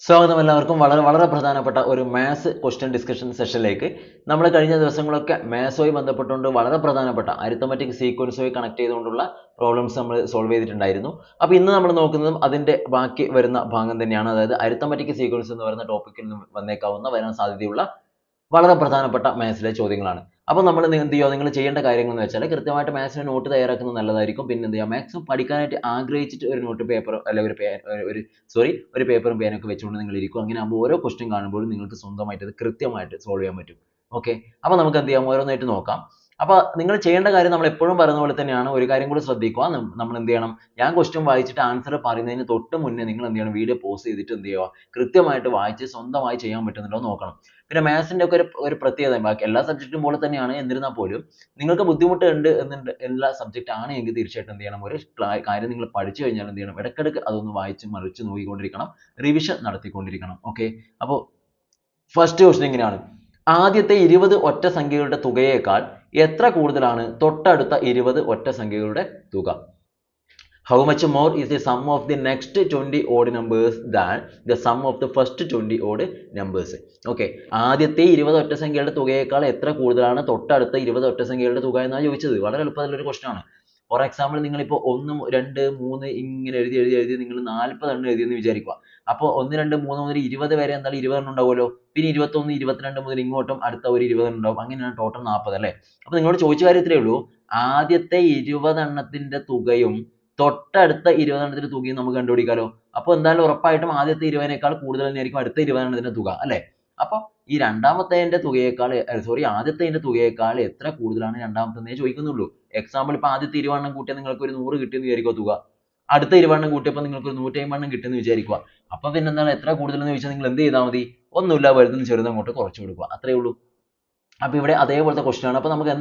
സ്വാഗതം എല്ലാവർക്കും വളരെ പ്രധാനപ്പെട്ട ഒരു മാത്സ് ക്വസ്റ്റ്യൻ ഡിസ്കഷൻ സെഷനിലേക്ക്. നമ്മൾ കഴിഞ്ഞ ദിവസങ്ങളൊക്കെ മാത്സുമായി ബന്ധപ്പെട്ടുകൊണ്ട് വളരെ പ്രധാനപ്പെട്ട അരിത്തമെറ്റിക് സീക്വൻസുമായി കണക്ട് ചെയ്തുകൊണ്ടുള്ള പ്രോബ്ലംസ് നമ്മൾ സോൾവ് ചെയ്തിട്ടുണ്ടായിരുന്നു. അപ്പോൾ ഇന്ന് നമ്മൾ നോക്കുന്നതും അതിന്റെ ബാക്കി വരുന്ന ഭാഗം തന്നെയാണ്. അതായത് അരിത്തമെറ്റിക് സീക്വൻസ് എന്ന് പറയുന്ന ടോപ്പിക്കിൽ നിന്ന് വരാൻ സാധ്യതയുള്ള വളരെ പ്രധാനപ്പെട്ട മാത്സിലെ ചോദ്യങ്ങളാണ്. അപ്പോൾ നമ്മൾ എന്ത് ചെയ്യുക, നിങ്ങൾ ചെയ്യേണ്ട കാര്യങ്ങൾ എന്ന് വെച്ചാൽ കൃത്യമായിട്ട് മാത്സിന് നോട്ട് തയ്യാറാക്കുന്നത് നല്ലതായിരിക്കും. പിന്നെ എന്ത് ചെയ്യുക, മാത്സ് പഠിക്കാനായിട്ട് ആഗ്രഹിച്ചിട്ട് ഒരു നോട്ട് പേപ്പർ അല്ലെ ഒരു പേപ്പറും പേനൊക്കെ വെച്ചുകൊണ്ട് നിങ്ങൾ ഇരിക്കും. അങ്ങനെ ആകുമ്പോൾ ഓരോ ക്വസ്റ്റ്യൻ കാണുമ്പോഴും നിങ്ങൾക്ക് സ്വന്തമായിട്ട് അത് കൃത്യമായിട്ട് സോൾവ് ചെയ്യാൻ പറ്റും. ഓക്കെ, അപ്പോൾ നമുക്ക് എന്ത് ചെയ്യാം, ഓരോന്നായിട്ട് നോക്കാം. അപ്പോൾ നിങ്ങൾ ചെയ്യേണ്ട കാര്യം നമ്മൾ എപ്പോഴും പറയുന്ന പോലെ തന്നെയാണ്. ഒരു കാര്യം കൂടി ശ്രദ്ധിക്കുക. നമ്മൾ എന്ത് ചെയ്യണം, ഞാൻ ക്വസ്റ്റ്യൻ വായിച്ചിട്ട് ആൻസർ പറയുന്നതിന് തൊട്ട് മുന്നേ നിങ്ങൾ എന്ത് ചെയ്യണം, വീഡിയോ പോസ് ചെയ്തിട്ട് എന്ത് ചെയ്യുക, കൃത്യമായിട്ട് വായിച്ച് സ്വന്തമായി ചെയ്യാൻ പറ്റുന്നുണ്ടോ നോക്കണം. പിന്നെ മാത്സിന്റെ ഒക്കെ ഒരു പ്രത്യേകത, ബാക്കി എല്ലാ സബ്ജക്റ്റും പോലെ തന്നെയാണ്. എന്നിരുന്നാൽ പോലും നിങ്ങൾക്ക് ബുദ്ധിമുട്ട് ഉണ്ട് എല്ലാ സബ്ജക്റ്റ് ആണ് എങ്കിൽ തീർച്ചയായിട്ടും എന്ത് ചെയ്യണം, ഒരു കാര്യം നിങ്ങൾ പഠിച്ചു കഴിഞ്ഞാൽ എന്ത് ചെയ്യണം, ഇടയ്ക്കിടയ്ക്ക് അതൊന്ന് വായിച്ച് മറിച്ച് നോക്കിക്കൊണ്ടിരിക്കണം, റിവിഷൻ നടത്തിക്കൊണ്ടിരിക്കണം. ഓക്കെ, അപ്പോൾ ഫസ്റ്റ് ക്വസ്റ്റ്യൻ ഇങ്ങനെയാണ്. ആദ്യത്തെ 20 ഒറ്റ സംഖ്യകളുടെ തുകയേക്കാൾ എത്ര കൂടുതലാണ് തൊട്ടടുത്ത 20 ഒറ്റ സംഖ്യകളുടെ തുക? How much more is the sum of the next 20 odd numbers than the sum of the first 20 odd numbers? Okay, ആദ്യത്തെ 20 ഒറ്റ സംഖ്യകളുടെ തുകയേക്കാൾ എത്ര കൂടുതലാണ് തൊട്ടടുത്ത 20 ഒറ്റ സംഖ്യകളുടെ തുക എന്നാണ് ചോദിച്ചത്. വളരെ എളുപ്പമുള്ള ഒരു ക്വസ്റ്റ്യൻ ആണ്. ഫോർ എക്സാമ്പിൾ, നിങ്ങളിപ്പോൾ 1, 2, 3 ഇങ്ങനെ എഴുതി നിങ്ങൾ 40 എണ്ണം എഴുതിയെന്ന് വിചാരിക്കുക. അപ്പോൾ 1, 2, 3 മുതൽ 20 വരെ എന്തായാലും 20 എണ്ണം ഉണ്ടാവുമല്ലോ. പിന്നെ 21, 22 മുതൽ ഇങ്ങോട്ടും അടുത്ത ഒരു 20 എണ്ണം ഉണ്ടാവും. അങ്ങനെയാണ് ടോട്ടൽ 40 അല്ലേ. അപ്പോൾ നിങ്ങളോട് ചോദിച്ച കാര്യത്തിലേ ഉള്ളൂ, ആദ്യത്തെ 20 എണ്ണത്തിന്റെ തുകയും തൊട്ടടുത്ത 20 എണ്ണത്തിന്റെ തുകയും നമുക്ക് കണ്ടുപിടിക്കാലോ. അപ്പോൾ എന്തായാലും ഉറപ്പായിട്ടും ആദ്യത്തെ 20നേക്കാൾ കൂടുതൽ തന്നെയായിരിക്കും അടുത്ത 20 എണ്ണത്തിന്റെ തുക അല്ലേ. അപ്പോൾ ഈ രണ്ടാമത്തേതിന്റെ തുകയേക്കാൾ ആദ്യത്തേതിന്റെ തുകയേക്കാൾ എത്ര കൂടുതലാണ് രണ്ടാമത്തേന്നേ ചോദിക്കുന്നുള്ളൂ. എക്സാമ്പിൾ, ഇപ്പോൾ ആദ്യത്തെ 20 എണ്ണം കൂട്ടിയാൽ നിങ്ങൾക്ക് ഒരു 100 കിട്ടിയെന്ന് വിചാരിക്കുക തുക. അടുത്ത 20 എണ്ണം കൂട്ടിയപ്പോൾ നിങ്ങൾക്ക് ഒരു 150 എണ്ണം കിട്ടിയെന്ന് വിചാരിക്കുക. അപ്പോൾ പിന്നെ എന്താണ് എത്ര കൂടുതലെന്ന് ചോദിച്ചാൽ നിങ്ങൾ എന്ത് ചെയ്താൽ മതി, ഒന്നുമില്ല, വലുതും ചെറുതും അങ്ങോട്ട് കുറച്ച് കൊടുക്കുക, അത്രേ ഉള്ളൂ. അപ്പോൾ ഇവിടെ അതേപോലത്തെ ക്വസ്റ്റ്യൻ ആണ്. അപ്പോൾ നമുക്ക്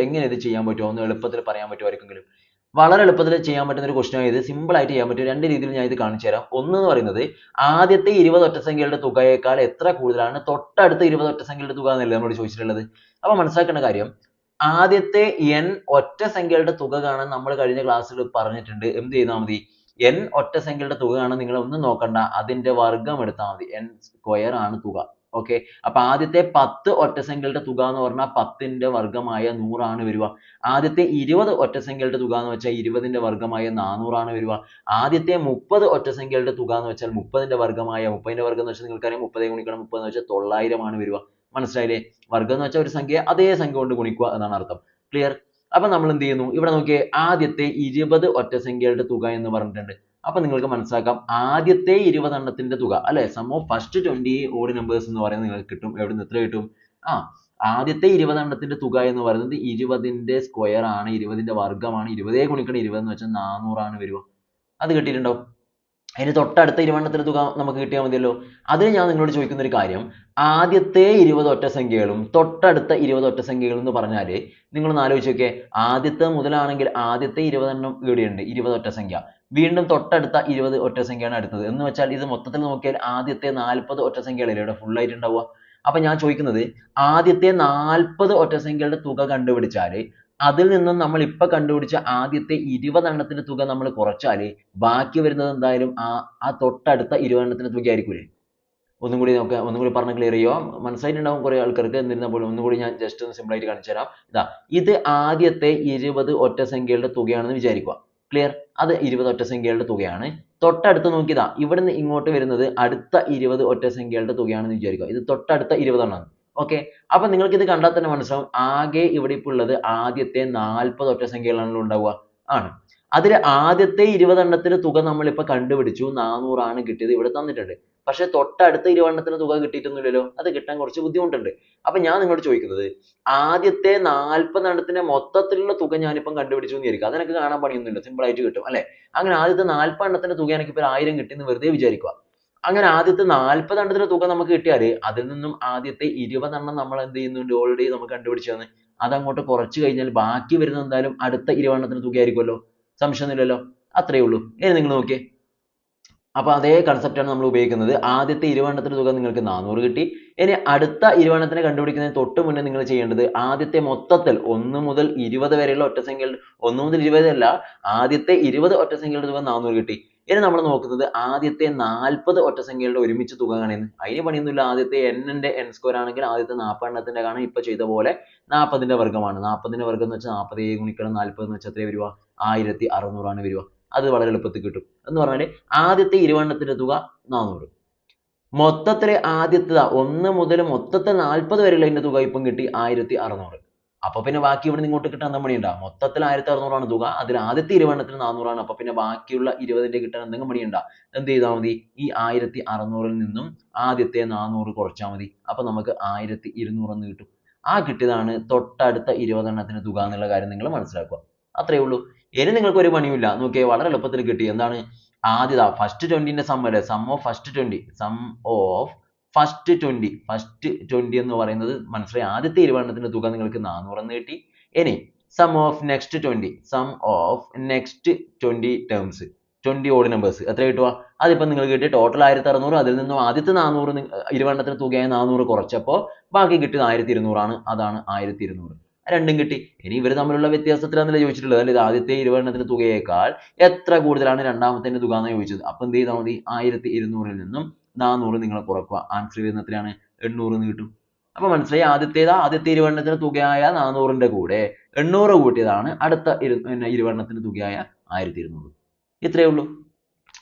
എങ്ങനെ ഇത് ചെയ്യാൻ പറ്റുമോ, ഒന്ന് എളുപ്പത്തിൽ പറയാൻ പറ്റുമോ ആർക്കെങ്കിലും? വളരെ എളുപ്പത്തിൽ ചെയ്യാൻ പറ്റുന്ന ഒരു ക്വസ്റ്റ്യൻ ആണ് ഇത്. സിമ്പിൾ ആയിട്ട് ചെയ്യാൻ പറ്റും. രണ്ട് രീതിയിൽ ഞാൻ ഇത് കാണിച്ചു തരാം. ഒന്ന് എന്ന് പറയുന്നത്, ആദ്യത്തെ 20 ഒറ്റസംഖ്യകളുടെ തുകയേക്കാൾ എത്ര കൂടുതലാണ് തൊട്ടടുത്ത 20 ഒറ്റസംഖ്യകളുടെ തുക എന്നല്ലേ നമ്മളോട് ചോദിച്ചിട്ടുള്ളത്. അപ്പോൾ മനസ്സിലാക്കേണ്ട കാര്യം, ആദ്യത്തെ n ഒറ്റ സംഖ്യകളുടെ തുക കാണാൻ നമ്മൾ കഴിഞ്ഞ ക്ലാസ്സിൽ പറഞ്ഞിട്ടുണ്ട്. എന്ത് ചെയ്താൽ മതി, n ഒറ്റ സംഖ്യകളുടെ തുക കാണാൻ നിങ്ങൾ ഒന്നും നോക്കണ്ട, അതിന്റെ വർഗ്ഗം എടുത്താൽ മതി. n സ്ക്വയർ ആണ് തുക. ഓക്കെ, അപ്പൊ ആദ്യത്തെ 10 ഒറ്റസംഖ്യകളുടെ തുക എന്ന് പറഞ്ഞാൽ 10ന്റെ വർഗ്ഗമായ 100 ആണ് വരിക. ആദ്യത്തെ 20 ഒറ്റസംഖ്യകളുടെ തുക എന്ന് വെച്ചാൽ 20ന്റെ വർഗ്ഗമായ 400 ആണ് വരിക. ആദ്യത്തെ 30 ഒറ്റസംഖ്യകളുടെ തുക എന്ന് വെച്ചാൽ 30ന്റെ വർഗ്ഗമായ 30ന്റെ വർഗ്ഗം എന്ന് വെച്ചാൽ നിങ്ങൾക്കറിയാം 30 ഗുണിക്കണം 30 എന്ന് വെച്ചാൽ 900 ആണ് വരിക. മനസ്സിലായില്ലേ? വർഗ്ഗം എന്ന് വെച്ചാൽ ഒരു സംഖ്യ അതേ സംഖ്യ കൊണ്ട് ഗുണിക്കുക എന്നാണ് അർത്ഥം. ക്ലിയർ? അപ്പൊ നമ്മൾ എന്ത് ചെയ്യുന്നു, ഇവിടെ നോക്കിയേ, ആദ്യത്തെ 20 ഒറ്റസംഖ്യകളുടെ തുക എന്ന് പറഞ്ഞിട്ടുണ്ട്. അപ്പൊ നിങ്ങൾക്ക് മനസ്സിലാക്കാം, ആദ്യത്തെ 20 എണ്ണത്തിന്റെ തുക അല്ലെ, sum of first 20 odd numbers എന്ന് പറയുന്നത് നിങ്ങൾക്ക് കിട്ടും. എവിടെ നിന്ന് എത്ര കിട്ടും? ആദ്യത്തെ 20 എണ്ണത്തിന്റെ തുക എന്ന് പറയുന്നത് 20ന്റെ സ്ക്വയർ ആണ്, 20ന്റെ വർഗ്ഗമാണ്. 20 ഗുണിക്കണം 20 എന്ന് വെച്ചാൽ 400 ആണ് വരിക. അത് കിട്ടിയിട്ടുണ്ടോ? അതിന് തൊട്ടടുത്ത 20 എണ്ണത്തിന്റെ തുക നമുക്ക് കിട്ടിയാൽ മതിയല്ലോ. അതിന് ഞാൻ നിങ്ങളോട് ചോദിക്കുന്ന ഒരു കാര്യം, ആദ്യത്തെ 20 ഒറ്റസംഖ്യകളും തൊട്ടടുത്ത 20 ഒറ്റസംഖ്യകളും എന്ന് പറഞ്ഞാൽ നിങ്ങളൊന്ന് ആലോചിച്ച് നോക്കിയേ. ആദ്യത്തെ മുതലാണെങ്കിൽ ആദ്യത്തെ 20 എണ്ണം ഇവിടെയുണ്ട്, 20 ഒറ്റസംഖ്യ. വീണ്ടും തൊട്ടടുത്ത 20 ഒറ്റസംഖ്യയാണ് അടുത്തത്. എന്ന് വെച്ചാൽ ഇത് മൊത്തത്തിൽ നോക്കിയാൽ ആദ്യത്തെ 40 ഒറ്റസംഖ്യകളല്ലേ ഇവിടെ full ആയിട്ട് ഉണ്ടാവുക. അപ്പൊ ഞാൻ ചോദിക്കുന്നത്, ആദ്യത്തെ 40 ഒറ്റസംഖ്യകളുടെ തുക കണ്ടുപിടിച്ചാൽ അതിൽ നിന്നും നമ്മൾ ഇപ്പൊ കണ്ടുപിടിച്ച ആദ്യത്തെ 20 എണ്ണത്തിന്റെ തുക നമ്മൾ കുറച്ചാൽ ബാക്കി വരുന്നത് എന്തായാലും ആ തൊട്ടടുത്ത 20 എണ്ണത്തിന്റെ തുക ആയിരിക്കൂലേ. ഒന്നും കൂടി പറഞ്ഞ് ക്ലിയർ ചെയ്യുക. മനസ്സിലായിട്ടുണ്ടാവും കുറെ ആൾക്കാർക്ക്. എന്നിരുന്നാൽ പോലും ഒന്നുകൂടി ഞാൻ ജസ്റ്റ് ഒന്ന് സിമ്പിൾ ആയിട്ട് കാണിച്ചു തരാം. ഇത് ആദ്യത്തെ 20 ഒറ്റസംഖ്യകളുടെ തുകയാണെന്ന് വിചാരിക്കുക. ക്ലിയർ? അത് 20 ഒറ്റസംഖ്യകളുടെ തുകയാണ്. തൊട്ടടുത്ത് നോക്കിയതാ, ഇവിടുന്ന് ഇങ്ങോട്ട് വരുന്നത് അടുത്ത 20 ഒറ്റസംഖ്യകളുടെ തുകയാണെന്ന് വിചാരിക്കുക. ഇത് തൊട്ടടുത്ത 20 എണ്ണമാണ്. ഓക്കെ, അപ്പൊ നിങ്ങൾക്ക് ഇത് കണ്ടാൽ തന്നെ മനസ്സിലാവും, ആകെ ഇവിടെ ഇപ്പോൾ ഉള്ളത് ആദ്യത്തെ 40 ഒറ്റസംഖ്യകളാണല്ലോ ഉണ്ടാവുക. ആണ്. അതിൽ ആദ്യത്തെ 20 എണ്ണത്തിന്റെ തുക നമ്മൾ ഇപ്പൊ കണ്ടുപിടിച്ചു, 400 ആണ് കിട്ടിയത്, ഇവിടെ തന്നിട്ടുണ്ട്. പക്ഷെ തൊട്ടടുത്ത 20 എണ്ണത്തിന്റെ തുക കിട്ടിയിട്ടൊന്നുമില്ലല്ലോ. അത് കിട്ടാൻ കുറച്ച് ബുദ്ധിമുട്ടുണ്ട്. അപ്പൊ ഞാൻ നിങ്ങളോട് ചോദിക്കുന്നത്, ആദ്യത്തെ 40 എണ്ണത്തിന്റെ മൊത്തത്തിലുള്ള തുക ഞാനിപ്പം കണ്ടുപിടിച്ചു എന്ന് വിചാരിക്കുക. അതെനിക്ക് കാണാൻ പണിയൊന്നുമില്ല, സിമ്പിൾ ആയിട്ട് കിട്ടും അല്ലെ. അങ്ങനെ ആദ്യത്തെ 40 എണ്ണത്തിന്റെ തുക എനിക്ക് ഇപ്പോൾ 1000 കിട്ടിയെന്ന് വെറുതെ വിചാരിക്കുക. അങ്ങനെ ആദ്യത്തെ 40 എണ്ണത്തിന്റെ തുക നമുക്ക് കിട്ടിയാൽ അതിൽ നിന്നും ആദ്യത്തെ 20 എണ്ണം നമ്മൾ എന്ത് ചെയ്യുന്നുണ്ട്, ഓൾറെഡി നമുക്ക് കണ്ടുപിടിച്ചതാണ്. അതങ്ങോട്ട് കുറച്ച് കഴിഞ്ഞാൽ ബാക്കി വരുന്നത് എന്തായാലും അടുത്ത 20 എണ്ണത്തിന്റെ തുക ആയിരിക്കുമല്ലോ. സംശയമൊന്നുമില്ലല്ലോ. അത്രയേ ഉള്ളൂ. ഇനി നിങ്ങൾ നോക്കിയേ, അപ്പൊ അതേ concept ആണ് നമ്മൾ ഉപയോഗിക്കുന്നത്. ആദ്യത്തെ 20 എണ്ണത്തിന്റെ തുക നിങ്ങൾക്ക് 400 കിട്ടി. ഇനി അടുത്ത 20 എണ്ണത്തിനെ കണ്ടുപിടിക്കുന്നതിന് തൊട്ട് മുന്നേ നിങ്ങൾ ചെയ്യേണ്ടത്, ആദ്യത്തെ മൊത്തത്തിൽ 1 മുതൽ 20 വരെയുള്ള ഒറ്റസംഖ്യകളുടെ 1 മുതൽ 20 അല്ല, ആദ്യത്തെ 20 ഒറ്റസംഖ്യകളുടെ തുക 400 കിട്ടി. ഇനി നമ്മൾ നോക്കുന്നത് ആദ്യത്തെ 40 ഒറ്റസംഖ്യകളുടെ ഒരുമിച്ച് തുക കാണുന്നു. അതിന് പണിയൊന്നുമില്ല. ആദ്യത്തെ n-ന്റെ n² ആണെങ്കിൽ ആദ്യത്തെ 40 എണ്ണത്തിന്റെ കാണാൻ ഇപ്പൊ ചെയ്ത പോലെ 40ന്റെ വർഗ്ഗമാണ്. 40ന്റെ വർഗ്ഗം എന്ന് വെച്ചാൽ 47 ഗുണിക്കണം 40 എന്ന് വെച്ചാൽ എത്രയാ വരിക? 1600 ആണ് വരിക. അത് വളരെ എളുപ്പത്തിൽ കിട്ടും. എന്ന് പറഞ്ഞാൽ ആദ്യത്തെ 20 എണ്ണത്തിന്റെ തുക 400. മൊത്തത്തില് ആദ്യത്തെ 1 മുതൽ മൊത്തത്തിൽ 40 വരെയുള്ളതിന്റെ തുക ഇപ്പം കിട്ടി 1600. അപ്പൊ പിന്നെ ബാക്കി ഇവിടെ ഇങ്ങോട്ട് കിട്ടാൻ എന്താ പണിയുണ്ടാ? മൊത്തത്തിൽ 1600 ആണ് തുക. അതിൽ ആദ്യത്തെ 20 എണ്ണത്തിന് 400 ആണ്. അപ്പൊ പിന്നെ ബാക്കിയുള്ള 20ന്റെ കിട്ടാൻ എന്തെങ്കിലും പണിയുണ്ടാ? എന്ത് ചെയ്താൽ മതി? ഈ 1600-ൽ നിന്നും ആദ്യത്തെ 400 കുറച്ചാൽ മതി. അപ്പൊ നമുക്ക് 1200 എന്ന് കിട്ടും. ആ കിട്ടിയതാണ് തൊട്ടടുത്ത 20 എണ്ണത്തിന് തുക എന്നുള്ള കാര്യം നിങ്ങൾ മനസ്സിലാക്കുക. അത്രേ ഉള്ളൂ. ഇനി നിങ്ങൾക്ക് ഒരു പണിയുമില്ല. നോക്കിയേ, വളരെ എളുപ്പത്തിൽ കിട്ടി. എന്താണ്? ആദ്യതാ ഫസ്റ്റ് 20ന്റെ സം അല്ലേ? Sum of first 20. Sum of first 20. First 20 എന്ന് പറയുന്നത് മനസ്സിലായി. ആദ്യത്തെ 20 എണ്ണത്തിന്റെ തുക നിങ്ങൾക്ക് 400 എന്ന് കിട്ടി. ഇനി sum of next 20. Sum of next 20 terms. 20 odd numbers എത്ര കിട്ടുക? അതിപ്പോൾ നിങ്ങൾക്ക് കിട്ടിയ ടോട്ടൽ 1600. അതിൽ നിന്നും ആദ്യത്തെ 400 20 എണ്ണത്തിന് തുകയായ 400 കുറച്ചപ്പോൾ ബാക്കി കിട്ടിയത് 1200 ആണ്. അതാണ് 1200. രണ്ടും കിട്ടി. ഇനി ഇവർ തമ്മിലുള്ള വ്യത്യാസത്തിലാണല്ലോ ചോദിച്ചിട്ടുള്ളത് അല്ലേ? ആദ്യത്തെ 20 എണ്ണത്തിന്റെ തുകയേക്കാൾ എത്ര കൂടുതലാണ് രണ്ടാമത്തെ തുക എന്ന് ചോദിച്ചത്. അപ്പൊ എന്ത് ചെയ്താൽ മതി? 1200-ൽ നിന്നും 400 നിങ്ങൾ കുറക്കുക. ആൻസർ വരുന്നത് എത്രയാണ്? 800 എന്ന് കിട്ടും. അപ്പൊ മനസ്സിലായി, ആദ്യത്തെ 20 എണ്ണത്തിന്റെ തുകയായ 400ന്റെ കൂടെ 800 കൂട്ടിയതാണ് അടുത്ത 20 എണ്ണത്തിന്റെ തുകയായ 1200. ഇത്രയേ ഉള്ളൂ.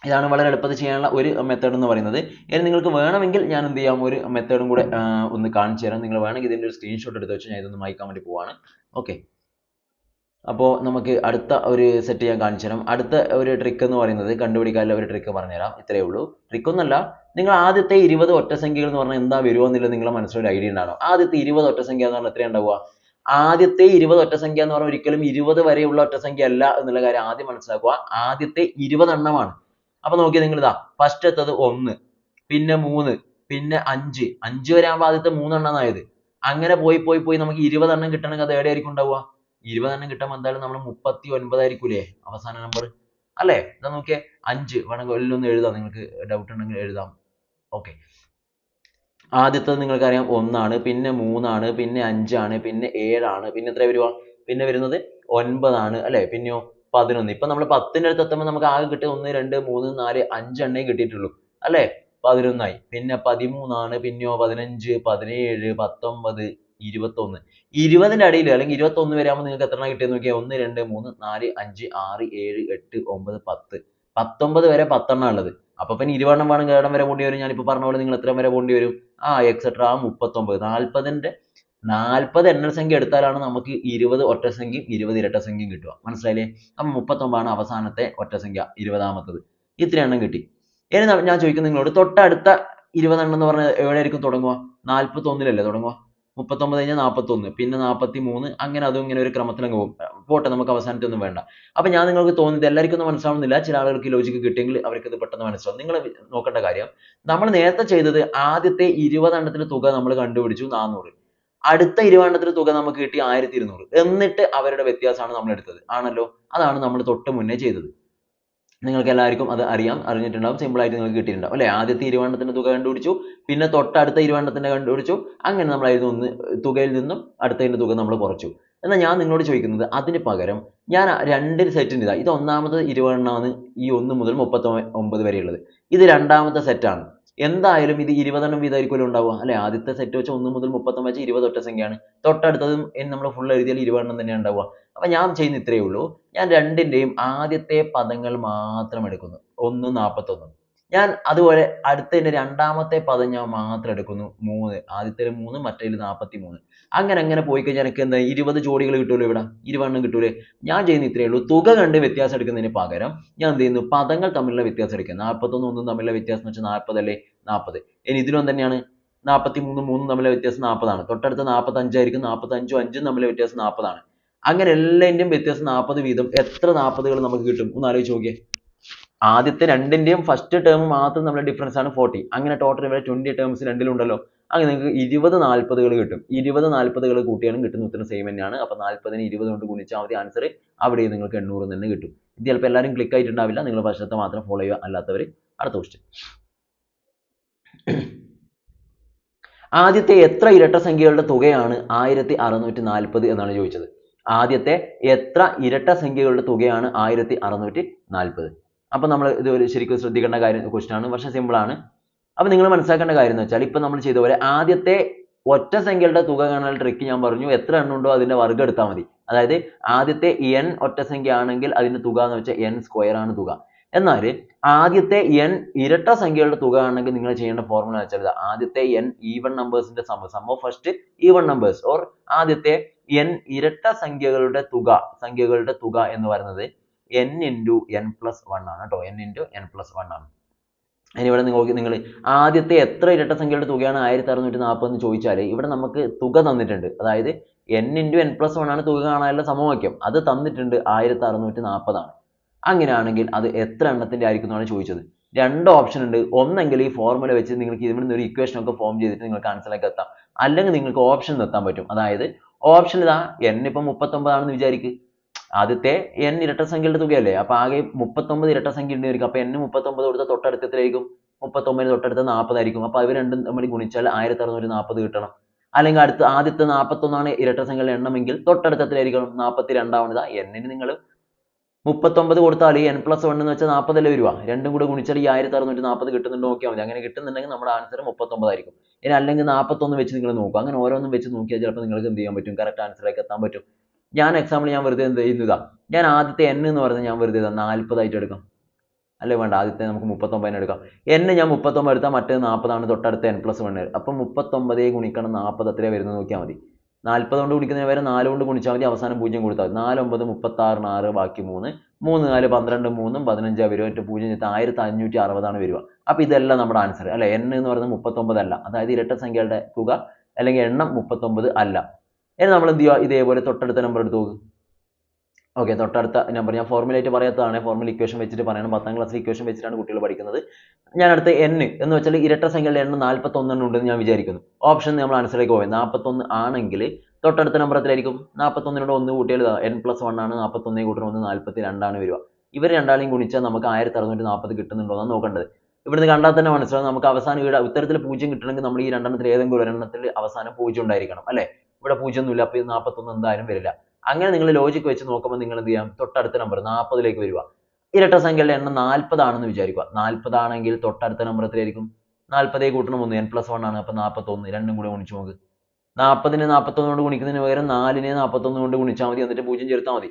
ഇതാണ് വളരെ എളുപ്പത്തിൽ ചെയ്യാനുള്ള ഒരു മെത്തേഡ് എന്ന് പറയുന്നത്. ഇനി നിങ്ങൾക്ക് വേണമെങ്കിൽ ഞാൻ എന്ത് ചെയ്യാം, ഒരു മെത്തേഡും കൂടെ ഒന്ന് കാണിച്ചു തരാം. നിങ്ങൾ വേണമെങ്കിൽ ഇതിന്റെ ഒരു സ്ക്രീൻഷോട്ട് എടുത്ത് വെച്ച് ഞാൻ ഇതൊന്ന് വായിക്കാൻ വേണ്ടി പോവാണ്. ഓക്കെ, അപ്പോൾ നമുക്ക് അടുത്ത ഒരു സെറ്റ് ഞാൻ കാണിച്ചു തരാം. അടുത്ത ഒരു ട്രിക്ക് എന്ന് പറയുന്നത് കണ്ടുപിടിക്കാനുള്ള ഒരു ട്രിക്ക് പറഞ്ഞുതരാം. ഇത്രയേ ഉള്ളൂ. ട്രിക്കൊന്നല്ല, നിങ്ങൾ ആദ്യത്തെ 20 ഒറ്റസംഖ്യകൾ എന്ന് പറഞ്ഞാൽ എന്താ വരുമോ എന്നുള്ളത് നിങ്ങളുടെ മനസ്സിലൊരു ഐഡിയ ഉണ്ടാവും. ആദ്യത്തെ 20 ഒറ്റസംഖ്യ എന്ന് പറഞ്ഞാൽ എത്രയാണ് ഉണ്ടാവുക? ആദ്യത്തെ 20 ഒറ്റസംഖ്യ എന്ന് പറഞ്ഞാൽ ഒരിക്കലും 20 വരെയുള്ള ഒറ്റസംഖ്യ അല്ല എന്നുള്ള കാര്യം ആദ്യം മനസ്സിലാക്കുക. ആദ്യത്തെ 20 എണ്ണമാണ്. അപ്പൊ നോക്കിയാൽ നിങ്ങൾ ഇതാ ഫസ്റ്റ് എത്തത് 1, പിന്നെ 3, പിന്നെ 5. 5 വരെ ആകുമ്പോൾ ആദ്യത്തെ 3 എണ്ണം ആയത്. അങ്ങനെ പോയി നമുക്ക് 20 എണ്ണം കിട്ടണമെങ്കിൽ അത് എവിടെയായിരിക്കും ഉണ്ടാവുക? 20 എണ്ണം കിട്ടുമ്പോൾ എന്തായാലും നമ്മൾ 39 ആയിരിക്കൂലേ അവസാന നമ്പർ അല്ലേ? ഇതാ നോക്കിയേ, 5 വേണമെങ്കിൽ എല്ലാം എഴുതാം. നിങ്ങൾക്ക് ഡൗട്ട് ഉണ്ടെങ്കിൽ എഴുതാം. ഓക്കെ, ആദ്യത്തത് നിങ്ങൾക്കറിയാം 1 ആണ്, പിന്നെ 3 ആണ്, പിന്നെ 5 ആണ്, പിന്നെ 7 ആണ്, പിന്നെ എത്ര വരുക? പിന്നെ വരുന്നത് 9 ആണ് അല്ലേ? പിന്നെയോ 11. ഇപ്പൊ നമ്മൾ 10ന്റെ അടുത്ത് എത്തുമ്പോൾ നമുക്ക് ആകെ കിട്ടിയത് 1, 2, 3, 4, 5 എണ്ണേ കിട്ടിയിട്ടുള്ളൂ അല്ലേ? 11 ആയി. പിന്നെ 13 ആണ്, പിന്നെയോ 15, 17, 19, 21. 20ന്റെ അടിയിൽ അല്ലെങ്കിൽ 21 വരെ ആകുമ്പോൾ നിങ്ങൾക്ക് എത്ര എണ്ണം കിട്ടിയെന്ന് നോക്കിയാൽ 1, 2, 3, 4, 5, 6, 7, 8, 9, 10. 19 വരെ 10 എണ്ണം ഉള്ളത്. അപ്പൊ പിന്നെ 20 എണ്ണം വേണമെങ്കിൽ ഏടം വരെ പോണ്ടി വരും. ഞാനിപ്പോ പറഞ്ഞ പോലെ നിങ്ങൾ എത്ര വരെ പോണ്ടി വരും? എക്സെട്രാ 39. 40 എണ്ണൽ സംഖ്യ എടുത്താലാണ് നമുക്ക് 20 ഒറ്റസംഖ്യയും 20 ഇരട്ടസംഖ്യയും കിട്ടുക. മനസ്സിലായില്ലേ? അപ്പൊ 39 ആണ് അവസാനത്തെ ഒറ്റസംഖ്യ, 20ാമത്തത്. ഇത്ര എണ്ണം കിട്ടി. ഇനി ഞാൻ ചോദിക്കുന്നത് നിങ്ങളോട്, തൊട്ടടുത്ത 20 എണ്ണം എന്ന് പറഞ്ഞാൽ എവിടെയായിരിക്കും തുടങ്ങുക? 41-ലല്ലേ തുടങ്ങുക? 39 കഴിഞ്ഞാൽ 41, പിന്നെ 43, അങ്ങനെ അതും ഇങ്ങനെ ഒരു ക്രമത്തിലങ്ങ് പോകും. പോട്ടെ, നമുക്ക് അവസാനത്തെ ഒന്നും വേണ്ട. അപ്പൊ ഞാൻ നിങ്ങൾക്ക് തോന്നുന്നത് എല്ലാവർക്കും ഒന്നും മനസ്സിലാവുന്നില്ല. ചില ആളുകൾക്ക് ലോജിക്ക് കിട്ടിയെങ്കിൽ അവർക്ക് ഇത് പെട്ടെന്ന് മനസ്സിലാവും. നിങ്ങൾ നോക്കേണ്ട കാര്യം, നമ്മൾ നേരത്തെ ചെയ്തത് ആദ്യത്തെ 20 എണ്ണത്തിന്റെ തുക നമ്മൾ കണ്ടുപിടിച്ചു 400. അടുത്ത 20 എണ്ണത്തിന്റെ തുക നമുക്ക് കിട്ടി 1200. എന്നിട്ട് അവരുടെ വ്യത്യാസമാണ് നമ്മൾ എടുത്തത്. ആണല്ലോ? അതാണ് നമ്മൾ തൊട്ട് മുന്നേ ചെയ്തത്. നിങ്ങൾക്ക് എല്ലാവർക്കും അത് അറിഞ്ഞിട്ടുണ്ടാവും. സിമ്പിൾ ആയിട്ട് നിങ്ങൾക്ക് കിട്ടിയിട്ടുണ്ടാവും അല്ലേ? ആദ്യത്തെ 20 എണ്ണത്തിന്റെ തുക കണ്ടുപിടിച്ചു, പിന്നെ തൊട്ടടുത്ത 20 എണ്ണത്തിന്റെ കണ്ടുപിടിച്ചു. അങ്ങനെ നമ്മൾ അതിൽ തുകയിൽ നിന്നും അടുത്തതിന്റെ തുക നമ്മൾ കുറച്ചു. എന്നാൽ ഞാൻ നിങ്ങളോട് ചോദിക്കുന്നത്, അതിന് പകരം ഞാൻ രണ്ട് സെറ്റിന് ഇത് ഒന്നാമത്തെ 20 എണ്ണമാണ്, ഈ 1 മുതൽ 39 വരെയുള്ളത്. ഇത് രണ്ടാമത്തെ സെറ്റാണ്. എന്തായാലും ഇത് 20 എണ്ണം വീതമായിരിക്കുമല്ലോ ഉണ്ടാവുക അല്ലെ? ആദ്യത്തെ സെറ്റ് വെച്ച് 1 മുതൽ 39 വെച്ച് 20 ഒറ്റസംഖ്യയാണ്. തൊട്ടടുത്തതും നമ്മൾ ഫുൾ എഴുതിയാൽ 20 എണ്ണം തന്നെയാണ് ഉണ്ടാവുക. അപ്പൊ ഞാൻ ചെയ്യുന്ന ഇത്രയേ ഉള്ളൂ. ഞാൻ രണ്ടിന്റെയും ആദ്യത്തെ പദങ്ങൾ മാത്രം എടുക്കുന്നു. 1, 41. ഞാൻ അതുപോലെ അടുത്തതിന്റെ രണ്ടാമത്തെ പദം ഞാൻ മാത്രം എടുക്കുന്നു. 3. ആദ്യത്തേതിൽ 3, മറ്റേതിൽ 43. അങ്ങനെ പോയി കഴിഞ്ഞാൽ എനിക്ക് എന്താ 20 ജോഡികൾ കിട്ടുമല്ലോ ഇവിടെ? 20 എണ്ണം കിട്ടൂലേ? ഞാൻ ചെയ്യുന്ന ഇത്രയേ ഉള്ളൂ. തുക കണ്ട് വ്യത്യാസം എടുക്കുന്നതിന് പകരം ഞാൻ എന്ത് ചെയ്യുന്നു? പദങ്ങൾ തമ്മിലുള്ള വ്യത്യാസം എടുക്കുക. 41 1 തമ്മിലുള്ള വ്യത്യാസം എന്ന് വെച്ചാൽ 40 അല്ലേ? 40. ഇനി ഇതിലും തന്നെയാണ്. 43 3 തമ്മിലുള്ള വ്യത്യാസം 40 ആണ്. തൊട്ടടുത്ത 45 ആയിരിക്കും. 45 5 തമ്മിലുള്ള വ്യത്യാസം 40 ആണ്. അങ്ങനെ എല്ലാത്തിന്റെയും വ്യത്യാസം 40 വീതം. എത്ര 40കൾ നമുക്ക് കിട്ടും? ഒന്ന് ആലോചിച്ച് നോക്കിയേ. ആദ്യത്തെ രണ്ടിന്റെയും ഫസ്റ്റ് ടേം മാത്രം നമ്മുടെ ഡിഫറൻസ് ആണ് 40. അങ്ങനെ ടോട്ടൽ ഇവിടെ 20 ടേംസ് രണ്ടിലും ഉണ്ടല്ലോ. അങ്ങനെ നിങ്ങൾക്ക് 20 40കൾ കിട്ടും. 20 40കൾ കൂട്ടിയാലും കിട്ടുന്ന ഉത്തരം സെയിം തന്നെയാണ്. അപ്പൊ 40നെ 20 കൊണ്ട് ഗുണിച്ചാൽ മതി. ആൻസർ അവിടെ നിങ്ങൾക്ക് 800 തന്നെ കിട്ടും. ഇത് ചിലപ്പോൾ എല്ലാവരും ക്ലിക്ക് ആയിട്ടുണ്ടാവില്ല. നിങ്ങൾ ഫസ്റ്റത്തെ മാത്രം ഫോളോ ചെയ്യുക. അല്ലാത്തവർ അടുത്ത ക്വസ്റ്റ്യൻ. ആദ്യത്തെ എത്ര ഇരട്ട സംഖ്യകളുടെ തുകയാണ് 1640 എന്നാണ് ചോദിച്ചത്. ആദ്യത്തെ എത്ര ഇരട്ട സംഖ്യകളുടെ തുകയാണ് 1640? അപ്പോൾ നമ്മൾ ഇത് ഒരു ശരിക്കും ശ്രദ്ധിക്കേണ്ട കാര്യം ക്വസ്റ്റൻ ആണ്, പക്ഷേ സിമ്പിൾ ആണ്. അപ്പോൾ നിങ്ങൾ മനസ്സിലാക്കേണ്ട കാര്യം എന്ന് വെച്ചാൽ ഇപ്പോൾ നമ്മൾ ചെയ്ത പോലെ ആദ്യത്തെ ഒറ്റ സംഖ്യകളുടെ തുക കാണാൻ ട്രിക്ക് ഞാൻ പറഞ്ഞു, എത്ര എണ്ണം ഉണ്ടോ അതിന്റെ വർഗ്ഗം എടുത്താൽ മതി. അതായത് ആദ്യത്തെ n ഒറ്റ സംഖ്യ ആണെങ്കിൽ അതിന്റെ തുക എന്ന് വെച്ചാൽ n സ്ക്വയർ ആണ് തുക. എന്നാൽ ആദ്യത്തെ n ഇരട്ട സംഖ്യകളുടെ തുക ആണെങ്കിൽ നിങ്ങൾ ചെയ്യേണ്ട ഫോർമുല വെച്ചാൽ ആദ്യത്തെ n ഈവൻ നമ്പേഴ്സിന്റെ sum of first even numbers or ആദ്യത്തെ n ഇരട്ട സംഖ്യകളുടെ തുക എന്ന് പറയുന്നത് n into n plus 1 ആണ് കേട്ടോ. n into n plus 1 ആണ്. ഇനി ഇവിടെ നിങ്ങൾ ആദ്യത്തെ എത്ര ഇരട്ട സംഖ്യയുടെ തുകയാണ് 1640 എന്ന് ചോദിച്ചാൽ ഇവിടെ നമുക്ക് തുക തന്നിട്ടുണ്ട്. അതായത് n into n plus 1 ആണ് തുക കാണാനുള്ള സമവാക്യം. അത് തന്നിട്ടുണ്ട് 1640 ആണ്. അങ്ങനെയാണെങ്കിൽ അത് എത്ര എണ്ണത്തിന്റെ ആയിരിക്കും എന്നാണ് ചോദിച്ചത്. രണ്ട് ഓപ്ഷൻ ഉണ്ട്. ഒന്നെങ്കിൽ ഈ ഫോർമുല വെച്ച് നിങ്ങൾക്ക് ഇതിൽ നിന്ന് ഒരു ഇക്വേഷൻ ഒക്കെ ഫോം ചെയ്തിട്ട് നിങ്ങൾക്ക് ആൻസറിലേക്ക് എത്താം. അല്ലെങ്കിൽ നിങ്ങൾക്ക് ഓപ്ഷൻ എത്താൻ പറ്റും. അതായത് ഓപ്ഷൻ ഇതാ n ഇപ്പം 39 ആണെന്ന് വിചാരിക്കുക. ആദ്യത്തെ n ഇരട്ട സംഖ്യയുടെ തുകയല്ലേ, അപ്പൊ ആകെ 39 ഇരട്ട സംഖ്യ ഉണ്ടായിരിക്കും. അപ്പൊ n 39 കൊടുത്ത തൊട്ടടുത്ത് എത്രയായിരിക്കും? 39 തൊട്ടടുത്ത് 40 ആയിരിക്കും. അപ്പൊ ഇവ രണ്ടും നമ്മൾ ഗുണിച്ചാൽ 1640 കിട്ടണം. അല്ലെങ്കിൽ ആദ്യത്തെ 41 ആണ് ഇരട്ട സംഖ്യയുടെ എണ്ണമെങ്കിൽ തൊട്ടടുത്ത് എത്രയായിരിക്കണം? 42 ആവണതാ. n ന് നിങ്ങൾ 39 കൊടുത്താൽ n plus 1 എന്ന് വെച്ചാൽ 40 അല്ലേ വരിക. രണ്ടും കൂടെ ഗുണിച്ചാൽ ഈ 1640 കിട്ടുന്നുണ്ടോ നോക്കിയാൽ മതി. അങ്ങനെ കിട്ടുന്നുണ്ടെങ്കിൽ നമ്മുടെ ആൻസർ 39 ആയിരിക്കും. ഇനി അല്ലെങ്കിൽ 41 വെച്ച് നിങ്ങൾ നോക്കുക. അങ്ങനെ ഓരോന്നും വെച്ച് നോക്കിയാൽ ചിലപ്പോൾ നിങ്ങൾക്ക് എന്ത് ചെയ്യാൻ പറ്റും? കറക്റ്റ് ആൻസറിലേക്ക് എത്താൻ പറ്റും. ഞാൻ വെറുതെ എന്ത് ചെയ്യുന്നതാ, ഞാൻ ആദ്യത്തെ n എന്ന് പറഞ്ഞാൽ ഞാൻ വെറുതെ 40 ആയിട്ട് എടുക്കാം. അല്ലേ വേണ്ട, ആദ്യത്തെ നമുക്ക് 39 എടുക്കാം. n ഞാൻ 39 എടുത്താൽ മറ്റേ 40 ആണ് തൊട്ടടുത്ത n plus 1. അപ്പം 39 ഗുണിക്കണം 40 എത്രയാണ് വരുന്നത് നോക്കിയാൽ മതി. 40 കൊണ്ട് ഗുണിക്കുന്നതിന് വരെ 4 കൊണ്ട് ഗുണിച്ചാൽ മതി. അവസാനം 0 കൊടുത്താൽ മതി. 4 9 36 6 ബാക്കി 3 3 4 12 3 15 വരും. 0 1560 ആണ് വരിക. അപ്പൊ ഇതെല്ലാം നമ്മുടെ ആൻസർ അല്ലെ. n എന്ന് പറയുന്നത് 39 അല്ല, അതായത് ഇരട്ട സംഖ്യകളുടെ തുക അല്ലെങ്കിൽ എണ്ണം 39 അല്ല. ഇനി നമ്മൾ എന്ത് ചെയ്യുക? ഇതേപോലെ തൊട്ടടുത്ത നമ്പർ എടുത്ത് നോക്ക്. ഓക്കെ, തൊട്ടടുത്ത നമ്പർ ഞാൻ ഫോർമുലേറ്റ് പറയാത്തതാണ്, ഫോർമുല ഇക്വേഷൻ വെച്ചിട്ട് പറയണം. 10ാം ക്ലാസ്സിൽ ഇക്വേഷൻ വെച്ചിട്ടാണ് കുട്ടികൾ പഠിക്കുന്നത്. ഞാൻ അടുത്ത n എന്ന് വെച്ചാൽ ഇരട്ട സംഖ്യകളുടെ എണ്ണം 41 എണ്ണം ഉണ്ടെന്ന് ഞാൻ വിചാരിക്കുന്നു. ഓപ്ഷൻ നമ്മൾ ആൻസറിലേക്ക് പോയി. 41 ആണെങ്കിൽ തൊട്ടടുത്ത നമ്പർ എത്രയായിരിക്കും? 41നോട് 1 കൂട്ടിയാൽ n plus 1 ആണ്. 41 കൂട്ടുന്ന 1 42 ആണ് വരിക. ഇവർ രണ്ടാളെയും ഗുണിച്ചാൽ നമുക്ക് 1640 കിട്ടുന്നുണ്ടോ എന്നാണ് നോക്കേണ്ടത്. ഇവിടുന്ന് കണ്ടാൽ തന്നെ മനസ്സിലാവും. നമുക്ക് അവസാനം ഇവിടെ ഉത്തരത്തിൽ 0 കിട്ടണമെങ്കിൽ നമ്മൾ ഈ രണ്ടെണ്ണത്തിൽ ഏതെങ്കിലും ഒരെണ്ണത്തിൽ അവസാനം 0 ഉണ്ടായിരിക്കണം അല്ലെ. ഇവിടെ 0 ഒന്നുമില്ല, അപ്പോൾ 41 എന്തായാലും വരില്ല. അങ്ങനെ നിങ്ങൾ ലോജിക് വെച്ച് നോക്കുമ്പോൾ നിങ്ങൾ എന്ത് ചെയ്യാം? തൊട്ടടുത്ത നമ്പർ 40ലേക്ക് വരിക. ഇരട്ട സംഖ്യകളുടെ എണ്ണം 40 ആണെന്ന് വിചാരിക്കുക. 40 ആണെങ്കിൽ തൊട്ടടുത്ത നമ്പർ എത്രയായിരിക്കും? 40 കൂട്ടണം 1 n plus 1 ആണ്. അപ്പോൾ 41 രണ്ടും കൂടെ ഗുണിച്ച് നോക്ക്. 40നെ 41 കൊണ്ട് ഗുണിക്കുന്നതിന് പകരം 4നെ 41 കൊണ്ട് ഗുണിച്ചാൽ മതി. എന്നിട്ട് 0 ചേർത്താൽ മതി.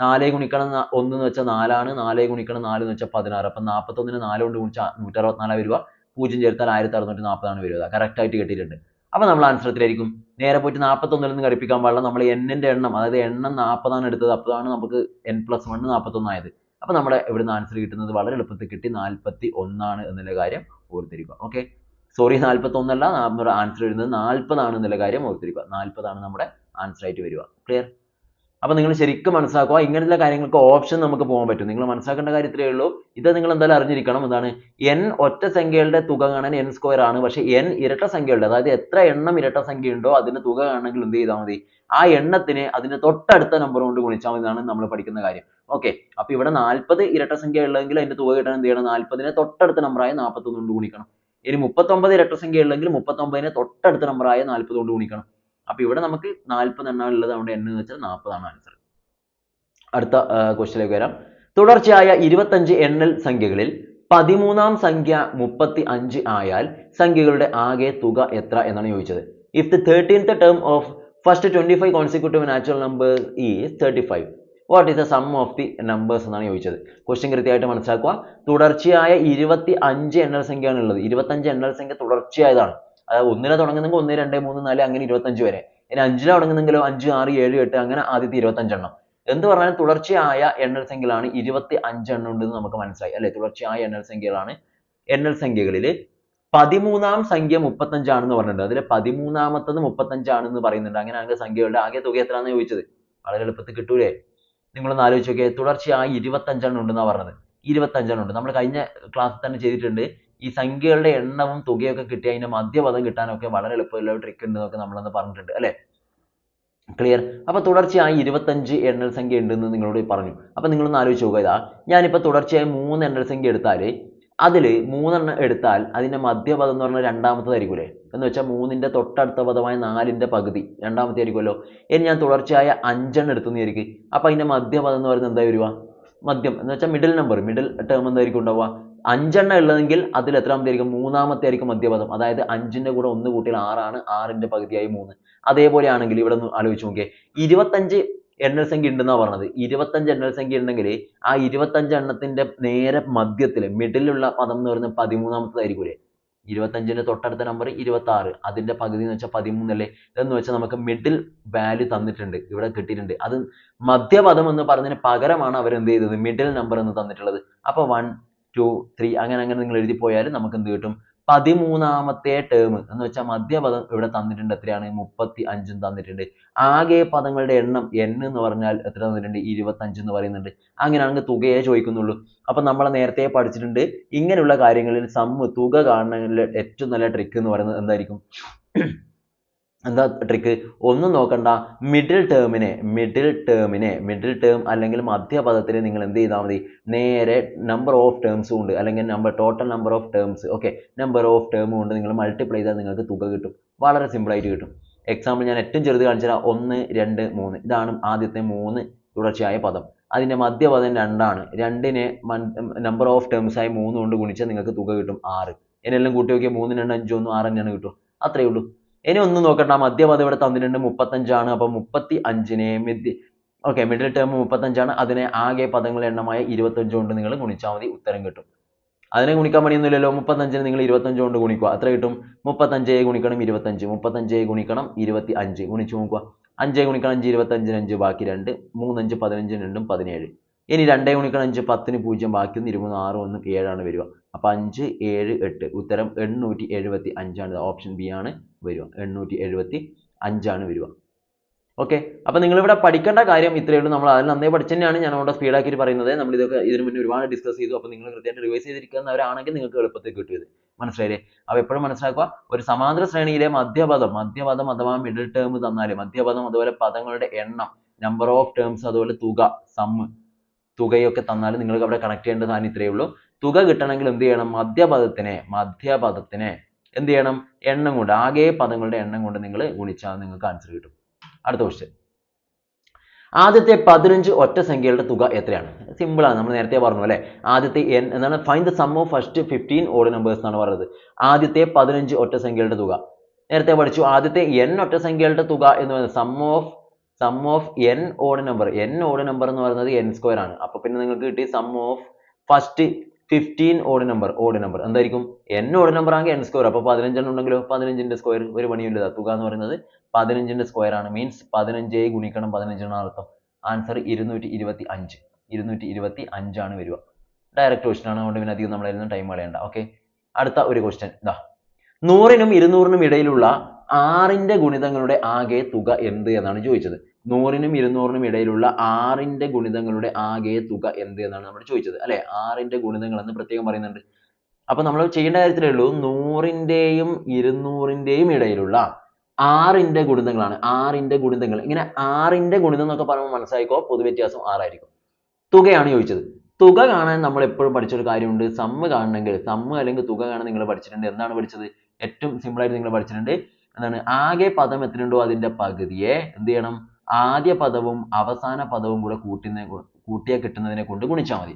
4 ഗുണിക്കണം 1 എന്ന് വെച്ചാൽ 4 ആണ്. 4 ഗുണിക്കണം 4 എന്ന് വെച്ചാൽ 16. അപ്പം 41നെ 4 കൊണ്ട് ഗുണിച്ചാൽ 164 വരിക. 0 ചേർത്താൽ 1640 ആണ് വരിക. കറക്റ്റ് ആയിട്ട് കിട്ടിയിട്ടുണ്ട്. അപ്പോൾ നമ്മൾ ആൻസർ എത്രയായിരിക്കും? നേരെ പോയിട്ട് 41ൽ നിന്ന് ഘടിപ്പിക്കാൻ പാടില്ല. നമ്മൾ n-ന്റെ എണ്ണം, അതായത് എണ്ണം 40 ആണ് എടുത്തത്. അപ്പോഴാണ് നമുക്ക് n plus 1 41 ആയത്. അപ്പോൾ നമ്മുടെ ഇവിടുന്ന് ആൻസർ കിട്ടുന്നത് വളരെ എളുപ്പത്തിൽ കിട്ടി. 41 ആണ് എന്നുള്ള കാര്യം ഓർത്തിരിക്കുക. ഓക്കെ, സോറി 41 അല്ല, നമ്മുടെ ആൻസർ വരുന്നത് 40 ആണ് എന്നുള്ള കാര്യം ഓർത്തിരിക്കുക. 40 ആണ് നമ്മുടെ ആൻസർ ആയിട്ട് വരിക. ക്ലിയർ? അപ്പോൾ നിങ്ങൾ ശരിക്കും മനസ്സിലാക്കുക. ഇങ്ങനെയുള്ള കാര്യങ്ങൾക്ക് ഓപ്ഷൻ നമുക്ക് പോകാൻ പറ്റും. നിങ്ങൾ മനസ്സിലാക്കേണ്ട കാര്യം ഇത്രയേ ഉള്ളൂ. ഇത് നിങ്ങൾ എന്തായാലും അറിഞ്ഞിരിക്കണം. എന്താണ്? n ഒറ്റ സംഖ്യകളുടെ തുക കാണാൻ n സ്ക്വയർ ആണ്. പക്ഷേ n ഇരട്ട സംഖ്യകളുടെ, അതായത് എത്ര എണ്ണം ഇരട്ട സംഖ്യ ഉണ്ടോ അതിന്റെ തുക കാണണമെങ്കിൽ എന്ത് ചെയ്താൽ മതി? ആ എണ്ണത്തിനെ അതിന്റെ തൊട്ടടുത്ത നമ്പർ കൊണ്ട് ഗുണിച്ചാൽ മതി എന്നാണ് നമ്മൾ പഠിക്കുന്ന കാര്യം. ഓക്കെ, അപ്പോൾ ഇവിടെ 40 ഇരട്ട സംഖ്യ ഉള്ളെങ്കിൽ അതിന്റെ തുക കിട്ടാൻ എന്ത് ചെയ്യണം? 40നെ തൊട്ടടുത്ത നമ്പറായ 41 കൊണ്ട് ഗുണിക്കണം. ഇനി 39 ഇരട്ട സംഖ്യ ഉള്ളെങ്കിൽ 39നെ തൊട്ടടുത്ത നമ്പറായ 40 കൊണ്ട് ഗുണിക്കണം. അപ്പോൾ ഇവിടെ നമുക്ക് 40 എണ്ണം ഉള്ളത്, അതുകൊണ്ട് n എന്ന് വെച്ചാൽ 40 ആണ് ആൻസർ. അടുത്ത ക്വസ്റ്റ്യനിലേക്ക് വരാം. തുടർച്ചയായ 25 എണ്ണൽ സംഖ്യകളിൽ 13ാം സംഖ്യ 35 ആയാൽ സംഖ്യകളുടെ ആകെ തുക എത്ര എന്നാണ് ചോദിച്ചത്. If the 13th term of first 25 consecutive natural numbers is 35, what is the sum of the numbers എന്നാണ് ചോദിച്ചത്. ക്വസ്റ്റ്യൻ കൃത്യമായിട്ട് മനസ്സിലാക്കുക. തുടർച്ചയായ 25 എണ്ണൽ സംഖ്യയാണ് ഉള്ളത്. 25 എണ്ണൽ സംഖ്യ തുടർച്ചയായതാണ്. അതായത് 1ലെ തുടങ്ങുന്നെങ്കിൽ 1 2 3 4 അങ്ങനെ 25 വരെ. ഇനി 5ലെ തുടങ്ങുന്നെങ്കിലോ 5 6 7 8 അങ്ങനെ ആദ്യത്തെ 25 എണ്ണം. എന്ത് പറഞ്ഞാലും തുടർച്ചയായ എണ്ണൽ സംഖ്യകളാണ്. 25 എണ്ണം ഉണ്ടെന്ന് നമുക്ക് മനസ്സിലായി അല്ലെ. തുടർച്ചയായ എണ്ണൽ സംഖ്യകളാണ്. എണ്ണൽ സംഖ്യകളിൽ 13ാം സംഖ്യ 35 ആണെന്ന് പറഞ്ഞിട്ടുണ്ട്. അതിൽ 13ാമത്തത് 35 ആണെന്ന് പറയുന്നുണ്ട്. അങ്ങനെയാണെങ്കിൽ സംഖ്യകളുടെ ആകെ തുക എത്രയാണെന്ന് ചോദിച്ചത്. വളരെ എളുപ്പത്തിൽ കിട്ടൂലേ? നിങ്ങളൊന്ന് ആലോചിച്ച് നോക്കിയേ. തുടർച്ചയായി 25 എണ്ണം ഉണ്ടെന്നാണ് പറഞ്ഞത്. 25 എണ്ണം ഉണ്ട്. നമ്മൾ കഴിഞ്ഞ ക്ലാസ്സിൽ തന്നെ ചെയ്തിട്ടുണ്ട്. ഈ സംഖ്യകളുടെ എണ്ണവും തുകയൊക്കെ കിട്ടി അതിന്റെ മധ്യപദം കിട്ടാനൊക്കെ വളരെ എളുപ്പമുള്ള ട്രിക്ക് ഉണ്ടെന്നൊക്കെ നമ്മളന്ന് പറഞ്ഞിട്ടുണ്ട് അല്ലെ. ക്ലിയർ? അപ്പൊ തുടർച്ചയായി 25 എണ്ണൽ സംഖ്യ ഉണ്ടെന്ന് നിങ്ങളോട് പറഞ്ഞു. അപ്പൊ നിങ്ങളൊന്ന് ആലോചിച്ച് നോക്കുക. ഇതാ ഞാനിപ്പോൾ തുടർച്ചയായി 3 എണ്ണൽ സംഖ്യ എടുത്താൽ അതിൽ 3 എണ്ണം എടുത്താൽ അതിന്റെ മധ്യപദം എന്ന് പറഞ്ഞാൽ രണ്ടാമത്തേതായിരിക്കുമല്ലേ. എന്ന് വെച്ചാൽ 3ന്റെ തൊട്ടടുത്ത പദമായ 4ന്റെ പകുതി രണ്ടാമത്തെ ആയിരിക്കുമല്ലോ. ഇനി ഞാൻ തുടർച്ചയായ 5 എണ്ണം എടുത്തെന്ന് വിചാരിക്കും. അപ്പൊ അതിന്റെ മധ്യപദം എന്ന് പറയുന്നത് എന്താ വരിക? മദ്യം എന്ന് വെച്ചാൽ മിഡിൽ ടേം എന്തായിരിക്കും ഉണ്ടാവുക? 5 എണ്ണം ഉള്ളതെങ്കിൽ അതിൽ എത്രാമത്തെ ആയിരിക്കും? മൂന്നാമത്തെ ആയിരിക്കും മധ്യപദം. അതായത് 5ന്റെ കൂടെ 1 കൂട്ടിയാൽ 6 ആണ്. 6ന്റെ പകുതിയായി 3. അതേപോലെ ആണെങ്കിൽ ഇവിടെ ഒന്ന് ആലോചിച്ച് നോക്കിയേ. 25 എണ്ണൽ സംഖ്യ ഉണ്ടെന്നാ പറഞ്ഞത്. 25 എണ്ണൽ സംഖ്യ ഉണ്ടെങ്കിൽ ആ 25 എണ്ണത്തിന്റെ നേരെ മധ്യത്തിൽ മിഡിലുള്ള പദം എന്ന് പറയുന്നത് 13ാമത്തേതായിരിക്കൂലേ? 25ന്റെ തൊട്ടടുത്ത നമ്പർ 26. അതിന്റെ പകുതി എന്ന് വെച്ചാൽ 13 അല്ലേ? എന്ന് വെച്ചാൽ നമുക്ക് മിഡിൽ വാല്യൂ തന്നിട്ടുണ്ട്, ഇവിടെ കിട്ടിയിട്ടുണ്ട്. അത് മധ്യപദം എന്ന് പറഞ്ഞതിന് പകരമാണ് അവർ എന്ത് ചെയ്തത്? മിഡിൽ നമ്പർ എന്ന് തന്നിട്ടുള്ളത്. അപ്പോൾ 1, 2, 3 അങ്ങനെ നിങ്ങൾ എഴുതി പോയാൽ നമുക്ക് എന്ത് കിട്ടും? 13ാമത്തെ ടേം എന്ന് വെച്ചാൽ മധ്യപദം ഇവിടെ തന്നിട്ടുണ്ട്. എത്രയാണ്? 35 തന്നിട്ടുണ്ട്. ആകെ പദങ്ങളുടെ എണ്ണം n എന്ന് പറഞ്ഞാൽ എത്ര തന്നിട്ടുണ്ട്? 25 എന്ന് പറയുന്നുണ്ട്. അങ്ങനെയാണെങ്കിൽ തുകയെ ചോദിക്കുന്നുള്ളൂ. അപ്പൊ നമ്മൾ നേരത്തെ പഠിച്ചിട്ടുണ്ട്, ഇങ്ങനെയുള്ള കാര്യങ്ങളിൽ തുക കാണുന്നതിൽ ഏറ്റവും നല്ല ട്രിക്ക് എന്ന് പറയുന്നത് എന്തായിരിക്കും? എന്താ ട്രിക്ക്? ഒന്നും നോക്കണ്ട, മിഡിൽ ടേം അല്ലെങ്കിൽ മധ്യപദത്തിന് നിങ്ങൾ എന്ത് ചെയ്താൽ മതി? നേരെ നമ്പർ ഓഫ് ടേംസ് കൊണ്ട് അല്ലെങ്കിൽ total number of terms, okay, number of term കൊണ്ട് നിങ്ങൾ മൾട്ടിപ്ലൈ ചെയ്താൽ നിങ്ങൾക്ക് തുക കിട്ടും. വളരെ സിമ്പിൾ ആയിട്ട് കിട്ടും. എക്സാമ്പിൾ ഞാൻ ഏറ്റവും ചെറുത് കാണിച്ചുതരാം. 1, 2, 3 ഇതാണ് ആദ്യത്തെ 3 തുടർച്ചയായ പദം. അതിന്റെ മധ്യപദം 2 ആണ്. 2നെ നമ്പർ ഓഫ് ടേംസ് ആയി 3 കൊണ്ട് ഗുണിച്ചാൽ നിങ്ങൾക്ക് തുക കിട്ടും 6. ഇതിനെല്ലാം കൂട്ടി നോക്കിയാൽ 3, 2, 5, 1, 6 തന്നെയാണ് കിട്ടും. അത്രയേ ഉള്ളൂ. ഇനി ഒന്നും നോക്കണ്ട, മധ്യപദം ഇവിടെ തന്നിട്ടുണ്ട് 35 ആണ്. അപ്പൊ 35നെ മിഡിൽ ടേം 35 ആണ്. അതിനെ ആകെ പദങ്ങളുടെ എണ്ണമായ 25 കൊണ്ട് നിങ്ങൾ ഗുണിച്ചാൽ മതി, ഉത്തരം കിട്ടും. അതിനെ ഗുണിക്കാൻ പണിയൊന്നുമില്ലല്ലോ. 35നെ നിങ്ങൾ 25 കൊണ്ട് ഗുണിക്കുക, അത്ര കിട്ടും. 35 ഗുണിക്കണം 25, 35 ഗുണിക്കണം 25 ഗുണിച്ചു നോക്കുക. 5 ഗുണിക്കണം 5, 25, 5 ബാക്കി 2, 3, 5, 15, 2, 17. ഇനി 2 ഗുണിക്കണം 5, 10, 0 ബാക്കി 1, 26, 1, 7 ആണ് വരിക. അപ്പൊ 5, 7, 8 ഉത്തരം 875 ആണ്. ഓപ്ഷൻ ബി ആണ് വരിക. 875 ആണ് വരിക. ഓക്കെ, അപ്പൊ നിങ്ങൾ ഇവിടെ പഠിക്കേണ്ട കാര്യം ഇത്രയേ ഉള്ളൂ. നമ്മൾ അതിൽ നന്നായി പഠിച്ചു തന്നെയാണ് ഞാൻ അവിടെ സ്പീഡാക്കിയിട്ട് പറയുന്നത്. നമ്മൾ ഇതൊക്കെ ഇതിനു മുന്നേ ഒരുപാട് ഡിസ്കസ് ചെയ്തു. അപ്പൊ നിങ്ങൾ കൃത്യമായിട്ട് റിവൈസ് ചെയ്തിരിക്കുന്നവരാണെങ്കിൽ നിങ്ങൾക്ക് എളുപ്പത്തിൽ കിട്ടും ഇത്. മനസ്സിലായില്ലേ? അപ്പൊ എപ്പോഴും മനസ്സിലാക്കുക, ഒരു സമാന്തര ശ്രേണിയിലെ മധ്യപദം അഥവാ മിഡിൽ ടേം തന്നാല്, മധ്യപദം അതുപോലെ പദങ്ങളുടെ എണ്ണം, നമ്പർ ഓഫ് ടേംസ് അതുപോലെ തുകയൊക്കെ തന്നാൽ നിങ്ങൾക്ക് അവിടെ കണക്ട് ചെയ്യേണ്ട സാധനം ഇത്രയേ ഉള്ളൂ. തുക കിട്ടണമെങ്കിൽ എന്ത് ചെയ്യണം? മധ്യപദത്തിനെ എന്ത് ചെയ്യണം? എണ്ണം കൊണ്ട്, ആകെ പദങ്ങളുടെ എണ്ണം കൊണ്ട് നിങ്ങൾ ഗുണിച്ചാൽ നിങ്ങൾക്ക് ആൻസർ കിട്ടും. അടുത്ത ക്വസ്റ്റ്യൻ, ആദ്യത്തെ 15 ഒറ്റ സംഖ്യകളുടെ തുക എത്രയാണ്? സിമ്പിൾ ആണ്, നമ്മൾ നേരത്തെ പറഞ്ഞു അല്ലെ. ആദ്യത്തെ n എന്താണ്? Find the sum of first 15 odd numbers എന്നാണ് പറയുന്നത്. ആദ്യത്തെ 15 ഒറ്റ സംഖ്യകളുടെ തുക നേരത്തെ പഠിച്ചു. ആദ്യത്തെ n ഒറ്റ സംഖ്യകളുടെ തുക എന്ന് പറയുന്നത് sum of n odd number എന്ന് പറയുന്നത് n² ആണ്. അപ്പൊ പിന്നെ നിങ്ങൾക്ക് കിട്ടി sum of first 15 odd number എന്തായിരിക്കും? n ഓഡ് നമ്പർ ആണെങ്കിൽ n². അപ്പൊ 15 ഉണ്ടെങ്കിലോ 15ന്റെ സ്ക്വയർ, ഒരു പണിയില്ല. തുക എന്ന് പറയുന്നത് 15ന്റെ സ്ക്വയർ ആണ്. മീൻസ് 15 ഗുണിക്കണം 15 ആണ് അർത്ഥം. ആൻസർ 225 ആണ് വരിക. ഡയറക്റ്റ് ക്വസ്റ്റൻ ആണ്, അതുകൊണ്ട് പിന്നെ അധികം നമ്മളായിരുന്നു ടൈം കളയണ്ട. ഓക്കെ, അടുത്ത ഒരു ക്വസ്റ്റ്യൻ ഇതാ. 100നും 200നും ഇടയിലുള്ള 6ന്റെ ഗുണിതങ്ങളുടെ ആകെ തുക എന്ത് എന്നാണ് ചോദിച്ചത്. 100നും 200നും ഇടയിലുള്ള 6ന്റെ ഗുണിതങ്ങളുടെ ആകെ തുക എന്ത് എന്നാണ് നമ്മൾ ചോദിച്ചത് അല്ലെ. 6ന്റെ ഗുണിതങ്ങൾ എന്ന് പ്രത്യേകം പറയുന്നുണ്ട്. അപ്പൊ നമ്മൾ ചെയ്യേണ്ട കാര്യത്തിലേ ഉള്ളൂ, 100ന്റെയും 200ന്റെയും ഇടയിലുള്ള 6ന്റെ ഗുണിതങ്ങളാണ്. 6ന്റെ ഗുണിതങ്ങൾ, ഇങ്ങനെ 6ന്റെ ഗുണിതം എന്നൊക്കെ പറയുമ്പോൾ മനസ്സിലായിക്കോ, പൊതുവ്യത്യാസം 6 ആയിരിക്കും. തുകയാണ് ചോദിച്ചത്. തുക കാണാൻ നമ്മൾ എപ്പോഴും പഠിച്ചൊരു കാര്യമുണ്ട്. സമ്മ് കാണണമെങ്കിൽ, അല്ലെങ്കിൽ തുക കാണാൻ നിങ്ങൾ പഠിച്ചിട്ടുണ്ട്. എന്താണ് പഠിച്ചത്? ഏറ്റവും സിമ്പിൾ ആയിട്ട് നിങ്ങൾ പഠിച്ചിട്ടുണ്ട്. എന്താണ്? ആകെ പദം എത്രയുണ്ടോ അതിന്റെ പകുതിയെ എന്ത് ചെയ്യണം? ആദ്യ പദവും അവസാന പദവും കൂടെ കൂട്ടിയാൽ കിട്ടുന്നതിനെ കൊണ്ട് ഗുണിച്ചാൽ മതി.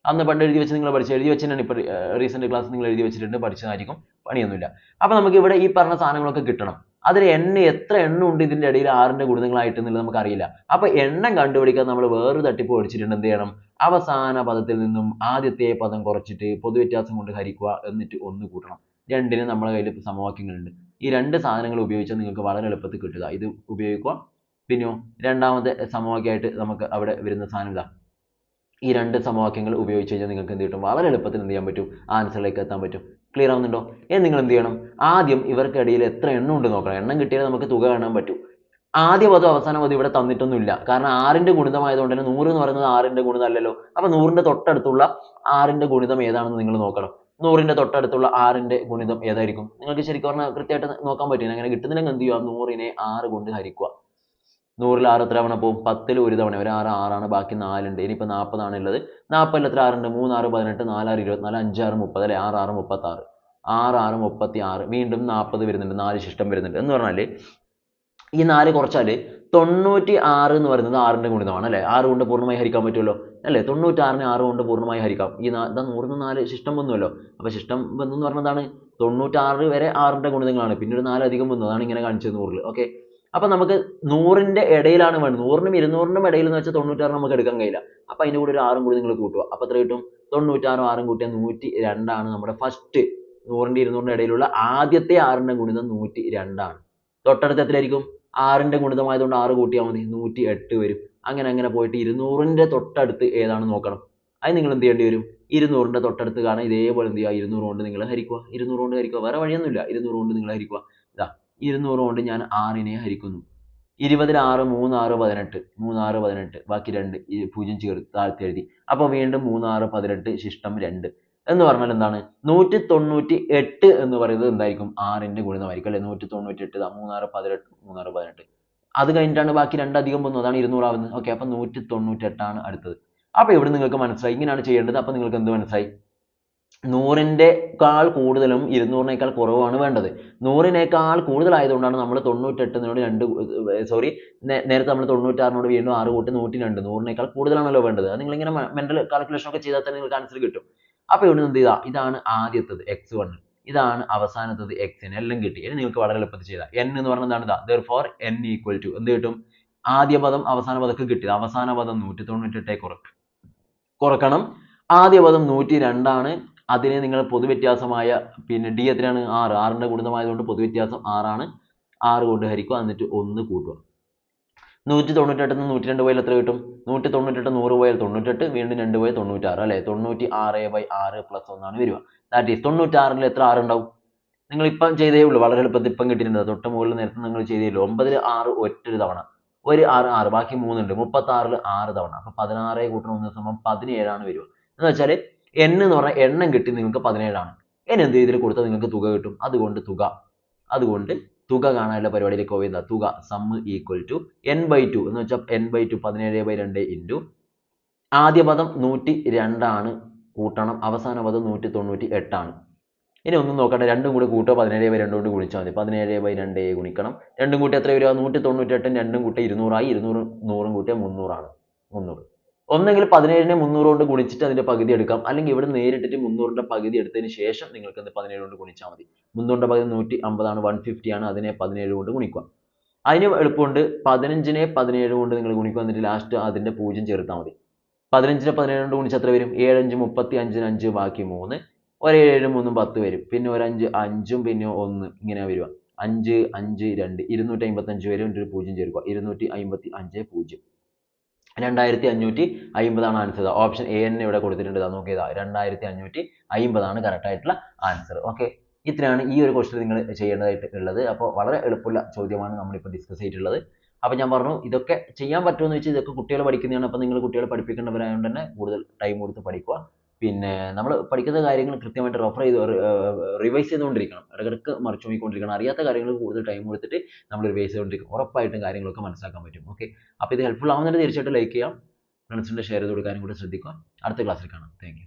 അന്ന് പണ്ട് എഴുതി വെച്ച് നിങ്ങൾ എഴുതി വെച്ചിട്ടാണ്. ഇപ്പൊ റീസെന്റ് ക്ലാസ് നിങ്ങൾ എഴുതി വെച്ചിട്ടുണ്ട്, പഠിച്ചതായിരിക്കും, പണിയൊന്നുമില്ല. അപ്പൊ നമുക്ക് ഇവിടെ ഈ പറഞ്ഞ സാധനങ്ങളൊക്കെ കിട്ടണം. അതിൽ എത്ര എണ്ണം ഉണ്ട് ഇതിന്റെ ഇടയിൽ 6ന്റെ ഗുണിതങ്ങളായിട്ട് എന്നുള്ളത് നമുക്ക് അറിയില്ല. അപ്പൊ എണ്ണം കണ്ടുപിടിക്കാൻ നമ്മൾ വേറൊരു തട്ടിപ്പ് പഠിച്ചിട്ടുണ്ട്. എന്ത് ചെയ്യണം? അവസാന പദത്തിൽ നിന്നും ആദ്യത്തെ പദം കുറച്ചിട്ട് പൊതുവ്യത്യാസം കൊണ്ട് ഹരിക്കുക, എന്നിട്ട് 1 കൂട്ടണം. രണ്ടിന് നമ്മുടെ കയ്യിൽ സമവാക്യങ്ങളുണ്ട്. ഈ രണ്ട് സാധനങ്ങൾ ഉപയോഗിച്ചാൽ നിങ്ങൾക്ക് വളരെ എളുപ്പത്തിൽ കിട്ടുക. ഇത് ഉപയോഗിക്കുക. പിന്നെയോ രണ്ടാമത്തെ സമവാക്യമായിട്ട് നമുക്ക് അവിടെ വരുന്ന സാധനം ഇതാ. ഈ രണ്ട് സമവാക്യങ്ങൾ ഉപയോഗിച്ച് കഴിഞ്ഞാൽ നിങ്ങൾക്ക് എന്ത് കിട്ടും? വളരെ എളുപ്പത്തിൽ എന്ത് ചെയ്യാൻ പറ്റും? ആൻസറിലേക്ക് എത്താൻ പറ്റും. ക്ലിയർ ആവുന്നുണ്ടോ? നിങ്ങൾ എന്ത് ചെയ്യണം? ആദ്യം ഇവർക്കിടയിൽ എത്ര എണ്ണം ഉണ്ട് നോക്കണം. എണ്ണം കിട്ടിയാൽ നമുക്ക് തുക കാണാൻ പറ്റും. ആദ്യ പദം അവസാന പദം ഇവിടെ തന്നിട്ടൊന്നുമില്ല. കാരണം 6ന്റെ ഗുണിതമായതുകൊണ്ട് തന്നെ 100 എന്ന് പറയുന്നത് 6ന്റെ ഗുണിതം അല്ലല്ലോ. അപ്പൊ 100ന്റെ തൊട്ടടുത്തുള്ള 6ന്റെ ഗുണിതം ഏതാണെന്ന് നിങ്ങൾ നോക്കണം. 100ന്റെ തൊട്ടടുത്തുള്ള 6ന്റെ ഗുണിതം ഏതായിരിക്കും? നിങ്ങൾക്ക് ശരിക്കും പറഞ്ഞാൽ കൃത്യമായിട്ട് നോക്കാൻ പറ്റും. അങ്ങനെ കിട്ടുന്നില്ലെങ്കിൽ എന്ത് ചെയ്യുക? 100നെ 6 കൊണ്ട് ഹരിക്കുക. 100ൽ 6 എത്ര തവണ പോകും? 10ൽ ഒരു തവണ. ഒരു 6 6ആണ്, ബാക്കി 4 ഉണ്ട്. ഇനിയിപ്പോൾ 40 ആണ് ഉള്ളത്. 40ൽ എത്ര 6 ഉണ്ട്? 3 6 18, 4 6 24, 5 6 30 അല്ലെ. 6 6 36, 6 6 36. വീണ്ടും 40 വരുന്നുണ്ട്, 4 ശിഷ്ടം വരുന്നുണ്ട്. എന്ന് പറഞ്ഞാൽ ഈ 4 കുറച്ചാൽ 96 എന്ന് പറയുന്നത് 6ന്റെ ഗുണിതമാണ് അല്ലേ? 6 കൊണ്ട് പൂർണ്ണമായി ഹരിക്കാൻ പറ്റുമല്ലോ അല്ലേ? 96നെ 6 കൊണ്ട് പൂർണ്ണമായി ഹരിക്കാം. ഇതാ 100ന്ന് 4 ശിഷ്ടം വന്നുവല്ലോ. അപ്പോൾ ശിഷ്ടം വന്നു എന്ന് പറഞ്ഞാൽ എന്താണ്? 96 വരെ 6ന്റെ ഗുണിതങ്ങളാണ്. പിന്നെ ഒരു 4 അധികം വന്നു. അതാണ് ഇങ്ങനെ കാണിച്ചത് 100ൽ. ഓക്കെ. അപ്പോൾ നമുക്ക് 100ന്റെ ഇടയിലാണ് വേണ്ടത്. 100നും 200നും ഇടയിൽ എന്ന് വെച്ചാൽ 96 നമുക്ക് എടുക്കാൻ കഴിയില്ല. അപ്പോൾ അതിൻ്റെ കൂടെ ഒരു 6ഉം കൂടി നിങ്ങൾ കൂട്ടുക. അപ്പോൾ എത്ര കിട്ടും? 96ഉം 6ഉം കൂട്ടിയാൽ 102 ആണ് നമ്മുടെ ഫസ്റ്റ് 100ന്റെ 200ന്റെ ഇടയിലുള്ള ആദ്യത്തെ 6ന്റെ ഗുണിതം 102 ആണ്. തൊട്ടടുത്ത് എത്രയായിരിക്കും? 6ന്റെ ഗുണിതമായതുകൊണ്ട് 6 കൂട്ടിയാൽ മതി. 108 വരും. അങ്ങനെ പോയിട്ട് 200ന്റെ തൊട്ടടുത്ത് ഏതാണെന്ന് നോക്കണം. അത് നിങ്ങൾ എന്ത് ചെയ്യേണ്ടി വരും? 200ന്റെ തൊട്ടടുത്ത് കാണാൻ ഇതേപോലെ എന്ത് ചെയ്യുക? 200 കൊണ്ട് നിങ്ങൾ ഹരിക്കുക. 200 കൊണ്ട് ഹരിക്കുക. വേറെ വഴിയൊന്നുമില്ല. 200 കൊണ്ട് നിങ്ങൾ ഹരിക്കുക. ഇതാ 200 കൊണ്ട് ഞാൻ 6നെ ഹരിക്കുന്നു. 20ൽ 6 3 6 18 3 6 18 ബാക്കി 2 0 ചേർത്ത് താഴ്ത്തി എഴുതി. അപ്പോൾ വീണ്ടും 3 6 18 ശിഷ്ടം 2 എന്ന് പറഞ്ഞാൽ എന്താണ്? 198 എന്ന് പറയുന്നത് എന്തായിരിക്കും? 6ന്റെ ഗുണിതമായിരിക്കും അല്ലേ? 198 3 6 18 3 6 18 അത് കഴിഞ്ഞിട്ടാണ് ബാക്കി 2 അധികം വന്നു. അതാണ് 200 ആവുന്നത്. ഓക്കെ. അപ്പോൾ 198 ആണ് അടുത്തത്. അപ്പോൾ ഇവിടെ നിങ്ങൾക്ക് മനസ്സിലായി. ഇങ്ങനെയാണ് ചെയ്യേണ്ടത്. അപ്പോൾ നിങ്ങൾക്ക് എന്ത് മനസ്സിലായി? 100നെക്കാൾ കൂടുതലും 200നേക്കാൾ കുറവാണ് വേണ്ടത്. 100നേക്കാൾ കൂടുതലായതുകൊണ്ടാണ് നമ്മൾ 98നോട് 2 നേരത്തെ നമ്മൾ 96നോട് വീണ്ടും 6 കൂട്ടി 102. 100നേക്കാൾ കൂടുതലാണല്ലോ വേണ്ടത്. അത് നിങ്ങളിങ്ങനെ മെന്റൽ കാൽക്കുലേഷൻ ഒക്കെ ചെയ്താൽ തന്നെ നിങ്ങൾക്ക് ആൻസർ കിട്ടും. അപ്പോൾ ഇവിടെ എന്ത് ചെയ്താ? ഇതാണ് ആദ്യത്തത് x1. ഇതാണ് അവസാനത്തത് xn. എല്ലാം കിട്ടി. ഇനി നിങ്ങൾക്ക് വളരെ എളുപ്പത്തിൽ ചെയ്താൽ n എന്ന് പറഞ്ഞാൽ എന്താണ്? ഇതാ therefore n equal to എന്ത് കിട്ടും? ആദ്യ പദം അവസാന പദമൊക്കെ കിട്ടി. അവസാന പദം 198 കുറക്കണം. ആദ്യ പദം 102 ആണ്. അതിനെ നിങ്ങൾ പൊതുവ്യത്യാസമായ പിന്നെ d എത്രയാണ്? 6. 6ന്റെ ഗുണിതമായതുകൊണ്ട് പൊതുവ്യത്യാസം 6 ആണ്. 6 കൊണ്ട് ഹരിക്കുക. എന്നിട്ട് 1 കൂട്ടുക. 198 ന്ന് 102 പോയാൽ എത്ര കിട്ടും? 198 100 പോയാൽ 98 വീണ്ടും 2 പോയാൽ 96 അല്ലേ? 96/6 + 1 ആണ് വരിക. ദാറ്റ് ഈസ് 96ൽ എത്ര 6 ഉണ്ടാവും? നിങ്ങൾ ഇപ്പം ചെയ്തേ ഉള്ളൂ. വളരെ എളുപ്പത്തിൽ ഇപ്പം കിട്ടിയിട്ടുണ്ട്. തൊട്ട് മുകളിൽ നേരത്തെ നിങ്ങൾ ചെയ്തേ ഉള്ളൂ. 9ൽ 6 ഒറ്റൊരു തവണ. ഒരു 6 6 ബാക്കി 3 ഉണ്ട്. 36ൽ 6 തവണ. അപ്പോൾ 16 കൂട്ടണം 1 സമം 17 ആണ് വരിക. എന്ന് വെച്ചാൽ n എന്ന് പറഞ്ഞാൽ എണ്ണം കിട്ടി നിങ്ങൾക്ക് 17 ആണ്. n എന്ത് ഇതിൽ കൊടുത്താൽ നിങ്ങൾക്ക് തുക കിട്ടും. അതുകൊണ്ട് തുക കാണാനുള്ള പരിപാടിയിലേക്ക് പോവുക. തുക സം ഈക്വൽ ടു n/2 എന്ന് വെച്ചാൽ n/2 17/2 ഇൻറ്റു ആദ്യ പദം 102 ആണ് കൂട്ടണം. അവസാന പദം 198 ആണ്. ഇനി ഒന്നും നോക്കണ്ട. രണ്ടും കൂടി കൂട്ടുക. 17/2 കൊണ്ട് ഗുണിച്ചാൽ മതി. 17/2 ഗുണിക്കണം. രണ്ടും കൂട്ടി എത്ര വരിക? 198 രണ്ടും കൂട്ടി 200 ആയി. 200 100ഉം കൂട്ടിയാൽ 300 ആണ്. 300. ഒന്നെങ്കിൽ 17നെ 300 കൊണ്ട് ഗുണിച്ചിട്ട് അതിന്റെ പകുതി എടുക്കാം. അല്ലെങ്കിൽ ഇവിടെ നേരിട്ടിട്ട് 300ന്റെ പകുതി എടുത്തതിന് ശേഷം നിങ്ങൾക്ക് 17 കൊണ്ട് ഗുണിച്ചാൽ മതി. 300ന്റെ പകുതി 150 ആണ്. 150 ആണ്. അതിനെ 17 കൊണ്ട് ഗുണിക്കുക. അതിന് എളുപ്പമുണ്ട്. 15നെ 17 കൊണ്ട് നിങ്ങൾ ഗുണിക്കുക. എന്നിട്ട് ലാസ്റ്റ് അതിന്റെ 0 ചേർത്താൽ മതി. 15നെ 17 കൊണ്ട് ഗുണിച്ചാൽ എത്ര വരും? 7 5 35 5 ബാക്കി 3 ഒരു 7 3 10 വരും. പിന്നെ ഒരു 5 5ഉം പിന്നെ 1 ഇങ്ങനെ വരിക. 5 5 2 255 വരും. ഒരു 0 ചേർക്കുക. 255 0 2550 ആണ് ആൻസർ. ഓപ്ഷൻ എ തന്നെ ഇവിടെ കൊടുത്തിട്ടുണ്ട്. നോക്കിയതാ 2550 ആണ് കറക്റ്റ് ആയിട്ടുള്ള ആൻസർ. ഓക്കെ. ഇത്രയാണ് ഈ ഒരു ക്വസ്റ്റ്യൻ നിങ്ങൾ ചെയ്യേണ്ടതായിട്ട് ഉള്ളത്. അപ്പോൾ വളരെ എളുപ്പമുള്ള ചോദ്യമാണ് നമ്മളിപ്പോൾ ഡിസ്കസ് ചെയ്തിട്ടുള്ളത്. അപ്പോൾ ഞാൻ പറഞ്ഞു ഇതൊക്കെ ചെയ്യാൻ പറ്റുമെന്ന് വെച്ചാൽ ഇതൊക്കെ കുട്ടികൾ പഠിക്കുന്നതാണ്. അപ്പോൾ നിങ്ങൾ കുട്ടികളെ പഠിപ്പിക്കേണ്ടവരായതുകൊണ്ട് തന്നെ കൂടുതൽ ടൈം കൊടുത്ത് പഠിക്കുക. പിന്നെ നമ്മൾ പഠിക്കുന്ന കാര്യങ്ങൾ കൃത്യമായിട്ട് റിവൈസ് ചെയ്തുകൊണ്ടിരിക്കണം. ഇടയ്ക്കിടയ്ക്ക് മറിച്ച് നോക്കിക്കൊണ്ടിരിക്കണം. അറിയാത്ത കാര്യങ്ങൾ കൂടുതൽ ടൈം കൊടുത്തിട്ട് നമ്മൾ റിവൈസ് ചെയ്തുകൊണ്ടിരിക്കും. ഉറപ്പായിട്ടും കാര്യങ്ങളൊക്കെ മനസ്സിലാക്കാൻ പറ്റും. ഓക്കെ. അപ്പോൾ ഇത് ഹെൽപ്ഫുൾ ആവുന്നതിന് തീർച്ചയായിട്ടും ലൈക്ക് ചെയ്യാം. ഫ്രണ്ട്സിൻ്റെ ഷെയർ ചെയ്ത് കൊടുക്കാനും കൂടി ശ്രദ്ധിക്കുക. അടുത്ത ക്ലാസ്സിൽ കാണാം. Thank you.